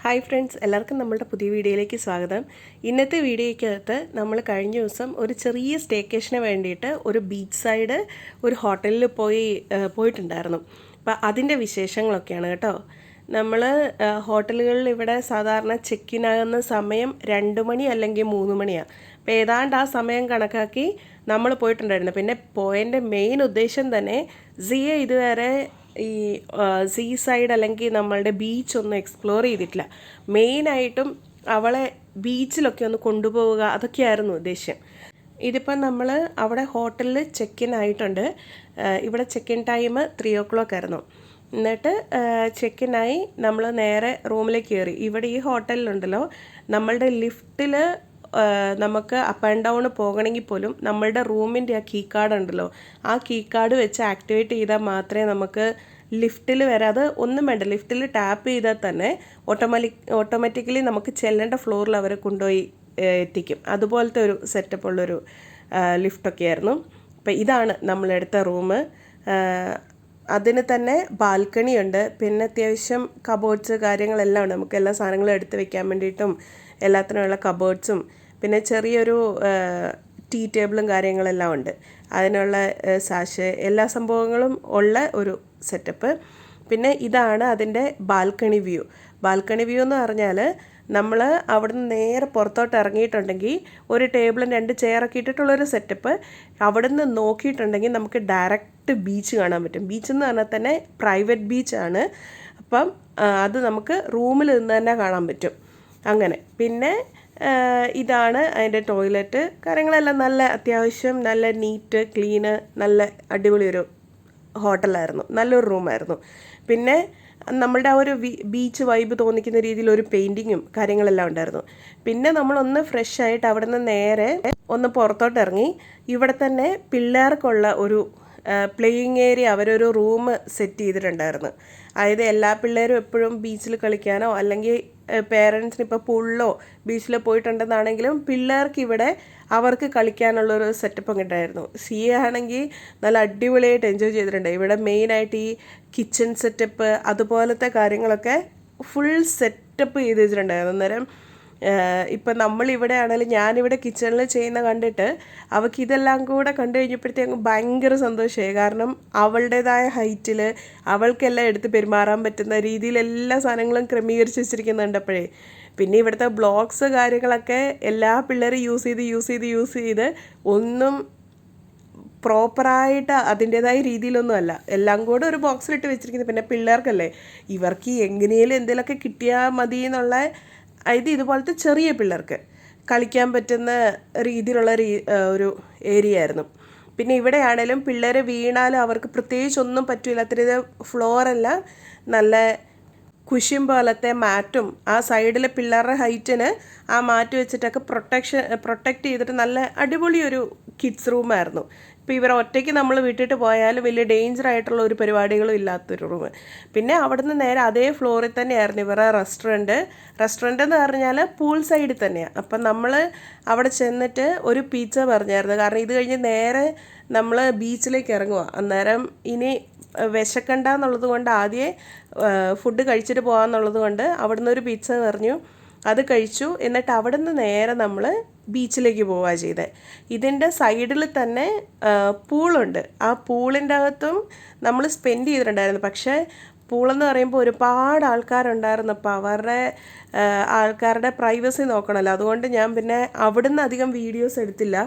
Hi friends, എല്ലാവർക്കും നമ്മളുടെ പുതിയ വീഡിയോയിലേക്ക് സ്വാഗതം. ഇന്നത്തെ വീഡിയോയ്ക്കകത്ത് നമ്മൾ കഴിഞ്ഞ ദിവസം ഒരു ചെറിയ സ്റ്റേക്കേഷന് വേണ്ടിയിട്ട് ഒരു ബീച്ച് സൈഡ് ഒരു ഹോട്ടലിൽ പോയിട്ടുണ്ടായിരുന്നു. അപ്പോൾ അതിൻ്റെ വിശേഷങ്ങളൊക്കെയാണ് കേട്ടോ. നമ്മൾ ഹോട്ടലുകളിൽ ഇവിടെ സാധാരണ ചെക്കിൻ ആകുന്ന സമയം 2 മണി അല്ലെങ്കിൽ 3 മണിയാണ്. അപ്പോൾ ഏതാണ്ട് ആ സമയം കണക്കാക്കി നമ്മൾ പോയിട്ടുണ്ടായിരുന്നു. പിന്നെ പോയതിൻ്റെ മെയിൻ ഉദ്ദേശം തന്നെ സിയ ഇതുവരെ ഈ സീ സൈഡ് അല്ലെങ്കിൽ നമ്മളുടെ ബീച്ചൊന്നും എക്സ്പ്ലോർ ചെയ്തിട്ടില്ല. മെയിനായിട്ടും അവളെ ബീച്ചിലൊക്കെ ഒന്ന് കൊണ്ടുപോവുക, അതൊക്കെയായിരുന്നു ഉദ്ദേശ്യം. ഇതിപ്പം നമ്മൾ അവിടെ ഹോട്ടലിൽ ചെക്കിൻ ആയിട്ടുണ്ട്. ഇവിടെ ചെക്കിൻ ടൈം 3 o'clock ആയിരുന്നു. എന്നിട്ട് ചെക്കിനായി നമ്മൾ നേരെ റൂമിലേക്ക് കയറി. ഇവിടെ ഈ ഹോട്ടലിലുണ്ടല്ലോ, നമ്മളുടെ ലിഫ്റ്റിൽ നമുക്ക് അപ്പ് ആൻഡ് ഡൗൺ പോകണമെങ്കിൽ പോലും നമ്മളുടെ റൂമിൻ്റെ ആ കീ കാർഡ് ഉണ്ടല്ലോ, ആ കീ കാർഡ് വെച്ച് ആക്ടിവേറ്റ് ചെയ്താൽ മാത്രമേ നമുക്ക് ലിഫ്റ്റിൽ വരാതെ ഒന്നും വേണ്ട. ലിഫ്റ്റിൽ ടാപ്പ് ചെയ്താൽ തന്നെ ഓട്ടോമാറ്റിക്കലി നമുക്ക് ചെല്ലേണ്ട ഫ്ലോറിൽ അവർ കൊണ്ടുപോയി എത്തിക്കും. അതുപോലത്തെ ഒരു സെറ്റപ്പുള്ളൊരു ലിഫ്റ്റൊക്കെ ആയിരുന്നു. അപ്പോൾ ഇതാണ് നമ്മളെടുത്ത റൂം. അതിന് തന്നെ ബാൽക്കണി ഉണ്ട്. പിന്നെ അത്യാവശ്യം കബോർഡ്സ് കാര്യങ്ങളെല്ലാം ഉണ്ട്. നമുക്ക് എല്ലാ സാധനങ്ങളും എടുത്ത് വെക്കാൻ വേണ്ടിയിട്ടും എല്ലാത്തിനുമുള്ള കബോർഡ്സും പിന്നെ ചെറിയൊരു ടീ ടേബിളും കാര്യങ്ങളെല്ലാം ഉണ്ട്. അതിനുള്ള സാഷ് എല്ലാ സംഭവങ്ങളും ഉള്ള ഒരു സെറ്റപ്പ്. പിന്നെ ഇതാണ് അതിൻ്റെ ബാൽക്കണി വ്യൂ. ബാൽക്കണി വ്യൂ എന്ന് പറഞ്ഞാൽ നമ്മൾ അവിടുന്ന് നേരെ പുറത്തോട്ട് ഇറങ്ങിയിട്ടുണ്ടെങ്കിൽ ഒരു ടേബിളും 2 ചെയറൊക്കെ ഇട്ടിട്ടുള്ളൊരു സെറ്റപ്പ്. അവിടുന്ന് നോക്കിയിട്ടുണ്ടെങ്കിൽ നമുക്ക് ഡയറക്റ്റ് ബീച്ച് കാണാൻ പറ്റും. ബീച്ച് എന്ന് പറഞ്ഞാൽ തന്നെ പ്രൈവറ്റ് ബീച്ചാണ്. അപ്പം അത് നമുക്ക് റൂമിൽ നിന്ന് തന്നെ കാണാൻ പറ്റും. അങ്ങനെ പിന്നെ ഇതാണ് അതിൻ്റെ ടോയ്ലറ്റ്. കാര്യങ്ങളെല്ലാം നല്ല അത്യാവശ്യം നല്ല നീറ്റ് ക്ലീന് നല്ല അടിപൊളി ഒരു ഹോട്ടലായിരുന്നു. നല്ലൊരു റൂമായിരുന്നു. പിന്നെ നമ്മളുടെ ആ ഒരു ബീച്ച് വൈബ് തോന്നിക്കുന്ന രീതിയിൽ ഒരു പെയിൻറ്റിങ്ങും കാര്യങ്ങളെല്ലാം ഉണ്ടായിരുന്നു. പിന്നെ നമ്മളൊന്ന് ഫ്രഷ് ആയിട്ട് അവിടെ നിന്ന് നേരെ ഒന്ന് പുറത്തോട്ട് ഇറങ്ങി. ഇവിടെ തന്നെ പിള്ളേർക്കുള്ള ഒരു പ്ലേയിങ് ഏരിയ അവരൊരു റൂം സെറ്റ് ചെയ്തിട്ടുണ്ടായിരുന്നു. അതായത് എല്ലാ പിള്ളേരും എപ്പോഴും ബീച്ചിൽ കളിക്കാനോ അല്ലെങ്കിൽ പേരൻസിന് ഇപ്പോൾ പൂളിലോ ബീച്ചിൽ പോയിട്ടുണ്ടെന്നാണെങ്കിലും പിള്ളേർക്ക് ഇവിടെ അവർക്ക് കളിക്കാനുള്ളൊരു സെറ്റപ്പ് ഉണ്ടായിരുന്നു. ആണെങ്കിൽ നല്ല അടിപൊളിയായിട്ട് എൻജോയ് ചെയ്തിട്ടുണ്ട്. ഇവിടെ മെയിനായിട്ട് ഈ കിച്ചൺ സെറ്റപ്പ് അതുപോലത്തെ കാര്യങ്ങളൊക്കെ ഫുൾ സെറ്റപ്പ് ചെയ്ത് വെച്ചിട്ടുണ്ടായിരുന്നു. അന്നേരം ഇപ്പം നമ്മളിവിടെ ആണെങ്കിലും ഞാനിവിടെ കിച്ചണിൽ ചെയ്യുന്ന കണ്ടിട്ട് അവൾക്ക് ഇതെല്ലാം കൂടെ കണ്ടു കഴിഞ്ഞപ്പോഴത്തേക്കും ഭയങ്കര സന്തോഷമായി. കാരണം അവളുടേതായ ഹൈറ്റിൽ അവൾക്കെല്ലാം എടുത്ത് പെരുമാറാൻ പറ്റുന്ന രീതിയിൽ എല്ലാ സാധനങ്ങളും ക്രമീകരിച്ച് വെച്ചിരിക്കുന്നുണ്ടപ്പോഴേ. പിന്നെ ഇവിടുത്തെ ബ്ലോക്സ് കാര്യങ്ങളൊക്കെ എല്ലാ പിള്ളേരും യൂസ് ചെയ്ത് ഒന്നും പ്രോപ്പറായിട്ട് അതിൻ്റേതായ രീതിയിലൊന്നും അല്ല, എല്ലാം കൂടെ ഒരു ബോക്സിലിട്ട് വെച്ചിരിക്കുന്നത്. പിന്നെ പിള്ളേർക്കല്ലേ, ഇവർക്ക് എങ്ങനെയും എന്തെങ്കിലുമൊക്കെ കിട്ടിയാൽ മതി എന്നുള്ള ഇതുപോലത്തെ ചെറിയ പിള്ളേർക്ക് കളിക്കാൻ പറ്റുന്ന രീതിയിലുള്ള ഒരു ഏരിയ ആയിരുന്നു. പിന്നെ ഇവിടെ ആണെങ്കിലും പിള്ളേർ വീണാലും അവർക്ക് പ്രത്യേകിച്ചൊന്നും പറ്റില്ല. അത്രയും ഫ്ലോറെല്ലാം നല്ല കുഷ്യൻ പോലത്തെ മാറ്റും ആ സൈഡിൽ പിള്ളേരുടെ ഹൈറ്റിന് ആ മാറ്റ് വെച്ചിട്ടൊക്കെ പ്രൊട്ടക്റ്റ് ചെയ്തിട്ട് നല്ല അടിപൊളി ഒരു കിഡ്സ് റൂമായിരുന്നു. ഇപ്പോൾ ഇവർ ഒറ്റയ്ക്ക് നമ്മൾ വിട്ടിട്ട് പോയാലും വലിയ ഡേഞ്ചർ ആയിട്ടുള്ള ഒരു പരിപാടികളും ഇല്ലാത്തൊരു റൂം. പിന്നെ അവിടുന്ന് നേരെ അതേ ഫ്ലോറിൽ തന്നെയായിരുന്നു ഇവരുടെ റെസ്റ്റോറൻറ്റ് എന്ന് പറഞ്ഞാൽ പൂൾ സൈഡിൽ തന്നെയാണ്. അപ്പം നമ്മൾ അവിടെ ചെന്നിട്ട് ഒരു പിസ്സ പറഞ്ഞായിരുന്നു. കാരണം ഇത് കഴിഞ്ഞ് നേരെ നമ്മൾ ബീച്ചിലേക്ക് ഇറങ്ങുക. അന്നേരം ഇനി വിശക്കണ്ട എന്നുള്ളത് കൊണ്ട് ആദ്യം ഫുഡ് കഴിച്ചിട്ട് പോകാമെന്നുള്ളത് കൊണ്ട് അവിടുന്ന് ഒരു പിസ്സ പറഞ്ഞു. അത് കഴിച്ചു. എന്നിട്ട് അവിടുന്ന് നേരെ നമ്മൾ ബീച്ചിലേക്ക് പോവുക ചെയ്തത്. ഇതിൻ്റെ സൈഡിൽ തന്നെ പൂളുണ്ട്. ആ പൂളിൻ്റെ അകത്തും നമ്മൾ സ്പെൻഡ് ചെയ്തിട്ടുണ്ടായിരുന്നു. പക്ഷേ പൂളെന്ന് പറയുമ്പോൾ ഒരുപാട് ആൾക്കാരുണ്ടായിരുന്നു. അപ്പോൾ അവരുടെ ആൾക്കാരുടെ പ്രൈവസി നോക്കണമല്ലോ. അതുകൊണ്ട് ഞാൻ പിന്നെ അവിടുന്ന് അധികം വീഡിയോസ് എടുത്തില്ല.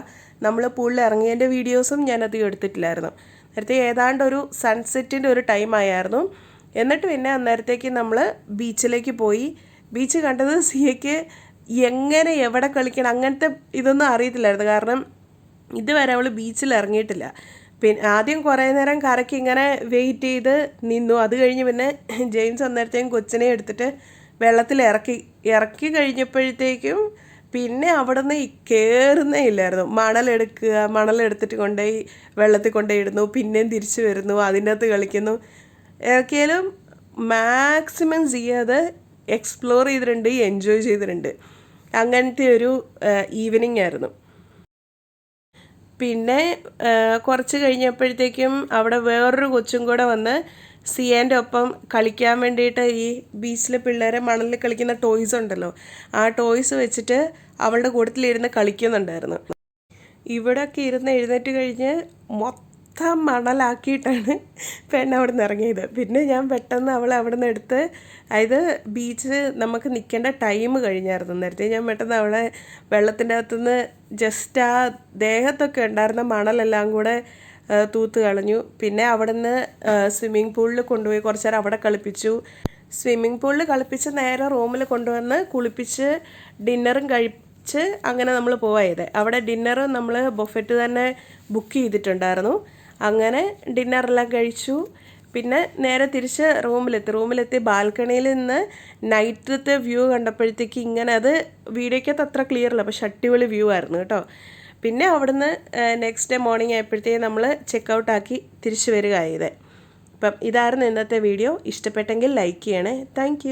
നമ്മൾ പൂളിൽ ഇറങ്ങിയതിൻ്റെ വീഡിയോസും ഞാൻ അധികം എടുത്തിട്ടില്ലായിരുന്നു. നേരത്തെ ഏതാണ്ട് ഒരു സൺസെറ്റിൻ്റെ ഒരു ടൈമായിരുന്നു. എന്നിട്ട് പിന്നെ അന്നേരത്തേക്ക് നമ്മൾ ബീച്ചിലേക്ക് പോയി. ബീച്ച് കണ്ടത് സിയയ്ക്ക് എങ്ങനെ എവിടെ കളിക്കണം അങ്ങനത്തെ ഇതൊന്നും അറിയത്തില്ലായിരുന്നു. കാരണം ഇതുവരെ അവൾ ബീച്ചിൽ ഇറങ്ങിയിട്ടില്ല. പിന്നെ ആദ്യം കുറേ നേരം കരയ്ക്ക് ഇങ്ങനെ വെയിറ്റ് ചെയ്ത് നിന്നു. അത് കഴിഞ്ഞ് പിന്നെ ജെയിംസ് അന്നേരത്തേക്കും കൊച്ചിനെ എടുത്തിട്ട് വെള്ളത്തിൽ ഇറക്കി കഴിഞ്ഞപ്പോഴത്തേക്കും പിന്നെ അവിടെ നിന്ന് കയറുന്നേ ഇല്ലായിരുന്നു. മണലെടുത്തിട്ട് കൊണ്ടുപോയി വെള്ളത്തിൽ കൊണ്ടുപോയി ഇടുന്നു, പിന്നെയും തിരിച്ചു വരുന്നു, അതിൻ്റെ അകത്ത് കളിക്കുന്നു. ഇറക്കിയാലും മാക്സിമം ചെയ്യാതെ എക്സ്പ്ലോർ ചെയ്തിട്ടുണ്ട്, എൻജോയ് ചെയ്തിട്ടുണ്ട്. അങ്ങനത്തെ ഒരു ഈവനിങ് ആയിരുന്നു. പിന്നെ കുറച്ച് കഴിഞ്ഞപ്പോഴത്തേക്കും അവിടെ വേറൊരു കൊച്ചും കൂടെ വന്ന് സിയേൻ്റെ ഒപ്പം കളിക്കാൻ വേണ്ടിയിട്ട് ഈ ബീച്ചിലെ പിള്ളേരെ മണലിൽ കളിക്കുന്ന ടോയ്സ് ഉണ്ടല്ലോ, ആ ടോയ്സ് വെച്ചിട്ട് അവളുടെ കൂട്ടത്തിലിരുന്ന് കളിക്കുന്നുണ്ടായിരുന്നു. ഇവിടെയൊക്കെ ഇരുന്ന് എഴുന്നേറ്റ് കഴിഞ്ഞ് മൊത്തം മണലാക്കിയിട്ടാണ് അവിടെ നിന്ന് ഇറങ്ങിയത്. പിന്നെ ഞാൻ പെട്ടെന്ന് അവളെ അവിടെ നിന്ന് എടുത്ത്, അതായത് ബീച്ച് നമുക്ക് നിൽക്കേണ്ട ടൈം കഴിഞ്ഞായിരുന്നു. നേരത്തെ ഞാൻ പെട്ടെന്ന് അവളെ വെള്ളത്തിൻ്റെ അകത്തുനിന്ന് ജസ്റ്റ് ആ ദേഹത്തൊക്കെ ഉണ്ടായിരുന്ന മണലെല്ലാം കൂടെ തൂത്ത് കളഞ്ഞു. പിന്നെ അവിടെ നിന്ന് സ്വിമ്മിംഗ് പൂളിൽ കൊണ്ടുപോയി കുറച്ച് നേരം അവിടെ കളിപ്പിച്ചു. സ്വിമ്മിംഗ് പൂളിൽ കളിപ്പിച്ച് നേരെ റൂമിൽ കൊണ്ടുവന്ന് കുളിപ്പിച്ച് ഡിന്നറും കഴിച്ച് അങ്ങനെ നമ്മൾ പോയത്. അവിടെ ഡിന്നർ നമ്മൾ ബൊഫറ്റ് തന്നെ ബുക്ക് ചെയ്തിട്ടുണ്ടായിരുന്നു. അങ്ങനെ ഡിന്നറെല്ലാം കഴിച്ചു. പിന്നെ നേരെ തിരിച്ച് റൂമിലെത്തി ബാൽക്കണിയിൽ നിന്ന് നൈറ്റത്തെ വ്യൂ കണ്ടപ്പോഴത്തേക്ക് ഇങ്ങനെ, അത് വീഡിയോയ്ക്കകത്ത് അത്ര ക്ലിയർ അല്ല, പക്ഷെ അടിപൊളി വ്യൂ ആയിരുന്നു കേട്ടോ. പിന്നെ അവിടുന്ന് നെക്സ്റ്റ് ഡേ മോർണിംഗ് ആയപ്പോഴത്തേക്കും നമ്മൾ ചെക്കൗട്ടാക്കി തിരിച്ചു വരികയായത്. അപ്പം ഇതായിരുന്നു ഇന്നത്തെ വീഡിയോ. ഇഷ്ടപ്പെട്ടെങ്കിൽ ലൈക്ക് ചെയ്യണേ. താങ്ക്